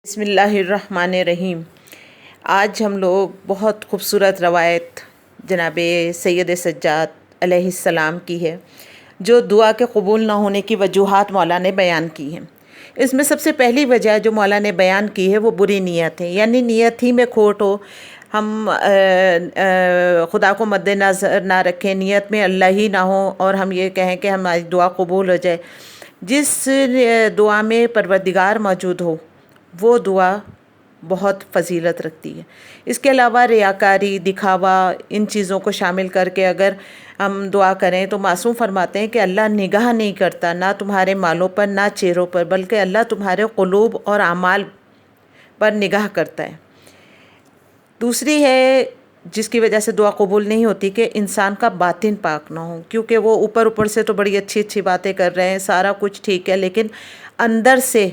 بسم اللہ الرحمن الرحیم۔ آج ہم لوگ بہت خوبصورت روایت جناب سید سجاد علیہ السلام کی ہے، جو دعا کے قبول نہ ہونے کی وجوہات مولا نے بیان کی ہیں۔ اس میں سب سے پہلی وجہ جو مولا نے بیان کی ہے وہ بری نیت ہے، یعنی نیت ہی میں کھوٹ ہو، ہم خدا کو مد نظر نہ رکھیں، نیت میں اللہ ہی نہ ہو اور ہم یہ کہیں کہ ہماری دعا قبول ہو جائے۔ جس دعا میں پروردگار موجود ہو وہ دعا بہت فضیلت رکھتی ہے۔ اس کے علاوہ ریاکاری، دکھاوا، ان چیزوں کو شامل کر کے اگر ہم دعا کریں تو معصوم فرماتے ہیں کہ اللہ نگاہ نہیں کرتا نہ تمہارے مالوں پر نہ چہروں پر، بلکہ اللہ تمہارے قلوب اور اعمال پر نگاہ کرتا ہے۔ دوسری ہے جس کی وجہ سے دعا قبول نہیں ہوتی کہ انسان کا باطن پاک نہ ہو، کیونکہ وہ اوپر سے تو بڑی اچھی اچھی باتیں کر رہے ہیں، سارا کچھ ٹھیک ہے، لیکن اندر سے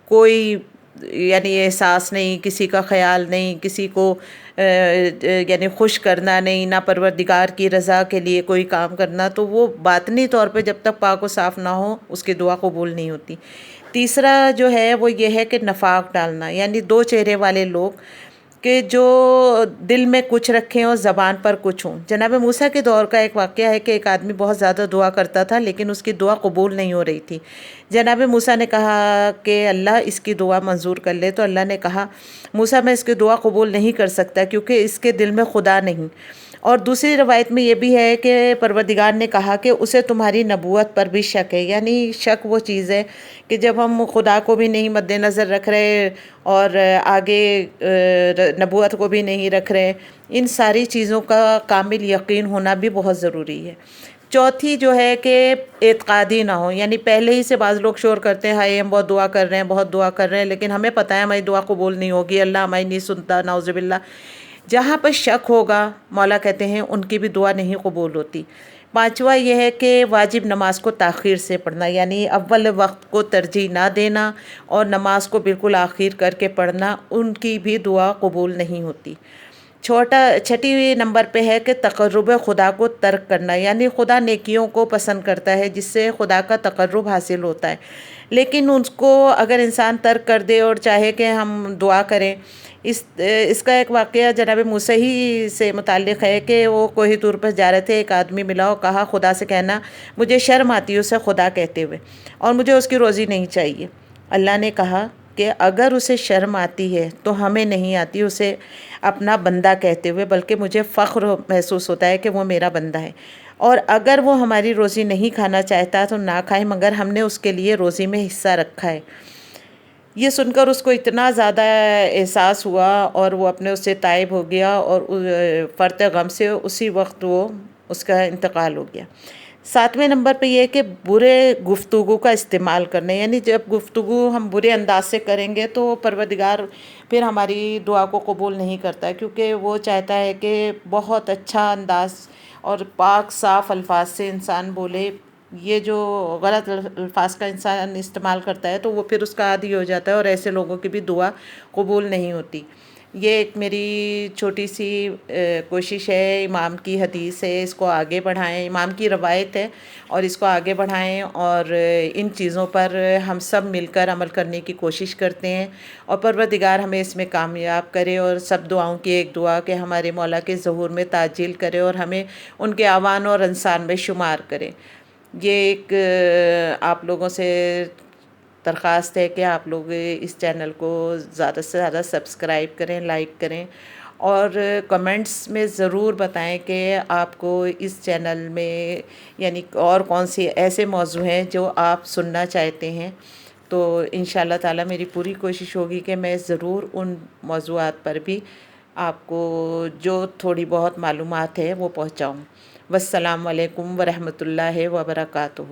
کوئی یعنی احساس نہیں، کسی کا خیال نہیں، کسی کو یعنی خوش کرنا نہیں، نہ پروردگار کی رضا کے لیے کوئی کام کرنا، تو وہ باطنی طور پہ جب تک پاک و صاف نہ ہو اس کی دعا قبول نہیں ہوتی۔ تیسرا جو ہے وہ یہ ہے کہ نفاق ڈالنا، یعنی دو چہرے والے لوگ کہ جو دل میں کچھ رکھیں اور زبان پر کچھ ہوں۔ جناب موسیٰ کے دور کا ایک واقعہ ہے کہ ایک آدمی بہت زیادہ دعا کرتا تھا لیکن اس کی دعا قبول نہیں ہو رہی تھی۔ جناب موسیٰ نے کہا کہ اللہ اس کی دعا منظور کر لے، تو اللہ نے کہا موسیٰ میں اس کی دعا قبول نہیں کر سکتا کیونکہ اس کے دل میں خدا نہیں۔ اور دوسری روایت میں یہ بھی ہے کہ پروردگار نے کہا کہ اسے تمہاری نبوت پر بھی شک ہے، یعنی شک وہ چیز ہے کہ جب ہم خدا کو بھی نہیں مد نظر رکھ رہے اور آگے نبوت کو بھی نہیں رکھ رہے، ان ساری چیزوں کا کامل یقین ہونا بھی بہت ضروری ہے۔ چوتھی جو ہے کہ اعتقادی نہ ہو، یعنی پہلے ہی سے بعض لوگ شور کرتے ہیں ہائے ہم بہت دعا کر رہے ہیں بہت دعا کر رہے ہیں، لیکن ہمیں پتہ ہے ہماری دعا قبول نہیں ہوگی، اللہ ہماری نہیں سنتا، نعوذ باللہ۔ جہاں پر شک ہوگا مولا کہتے ہیں ان کی بھی دعا نہیں قبول ہوتی۔ پانچواں یہ ہے کہ واجب نماز کو تاخیر سے پڑھنا، یعنی اول وقت کو ترجیح نہ دینا اور نماز کو بالکل آخر کر کے پڑھنا، ان کی بھی دعا قبول نہیں ہوتی۔ چھٹی نمبر پہ ہے کہ تقرب خدا کو ترک کرنا، یعنی خدا نیکیوں کو پسند کرتا ہے جس سے خدا کا تقرب حاصل ہوتا ہے، لیکن اس کو اگر انسان ترک کر دے اور چاہے کہ ہم دعا کریں۔ اس کا ایک واقعہ جناب موسیٰ ہی سے متعلق ہے کہ وہ کوہ طور پر جا رہے تھے، ایک آدمی ملا اور کہا خدا سے کہنا مجھے شرم آتی ہے اسے خدا کہتے ہوئے اور مجھے اس کی روزی نہیں چاہیے۔ اللہ نے کہا کہ اگر اسے شرم آتی ہے تو ہمیں نہیں آتی اسے اپنا بندہ کہتے ہوئے، بلکہ مجھے فخر محسوس ہوتا ہے کہ وہ میرا بندہ ہے، اور اگر وہ ہماری روزی نہیں کھانا چاہتا تو نہ کھائے، مگر ہم نے اس کے لیے روزی میں حصہ رکھا ہے۔ یہ سن کر اس کو اتنا زیادہ احساس ہوا اور وہ اپنے اس سے تائب ہو گیا اور فرط غم سے اسی وقت اس کا انتقال ہو گیا۔ ساتویں نمبر پہ یہ کہ برے گفتگو کا استعمال کرنا، یعنی جب گفتگو ہم برے انداز سے کریں گے تو پروردگار پھر ہماری دعا کو قبول نہیں کرتا، کیونکہ وہ چاہتا ہے کہ بہت اچھا انداز اور پاک صاف الفاظ سے انسان بولے۔ یہ جو غلط الفاظ کا انسان استعمال کرتا ہے تو وہ پھر اس کا عادی ہو جاتا ہے اور ایسے لوگوں کی بھی دعا قبول نہیں ہوتی۔ یہ ایک میری چھوٹی سی کوشش ہے، امام کی حدیث ہے، اس کو آگے بڑھائیں، امام کی روایت ہے اور اس کو آگے بڑھائیں اور ان چیزوں پر ہم سب مل کر عمل کرنے کی کوشش کرتے ہیں، اور پروردگار ہمیں اس میں کامیاب کرے، اور سب دعاؤں کی ایک دعا کہ ہمارے مولا کے ظہور میں تعجیل کرے اور ہمیں ان کے اعوان اور انصار میں شمار کرے۔ یہ ایک آپ لوگوں سے درخواست ہے کہ آپ لوگ اس چینل کو زیادہ سے زیادہ سبسکرائب کریں، لائک کریں، اور کمنٹس میں ضرور بتائیں کہ آپ کو اس چینل میں یعنی اور کون سی ایسے موضوع ہیں جو آپ سننا چاہتے ہیں۔ تو انشاءاللہ تعالی میری پوری کوشش ہوگی کہ میں ضرور ان موضوعات پر بھی آپ کو جو تھوڑی بہت معلومات ہے وہ پہنچاؤں۔ والسلام علیکم ورحمۃ اللہ وبرکاتہ۔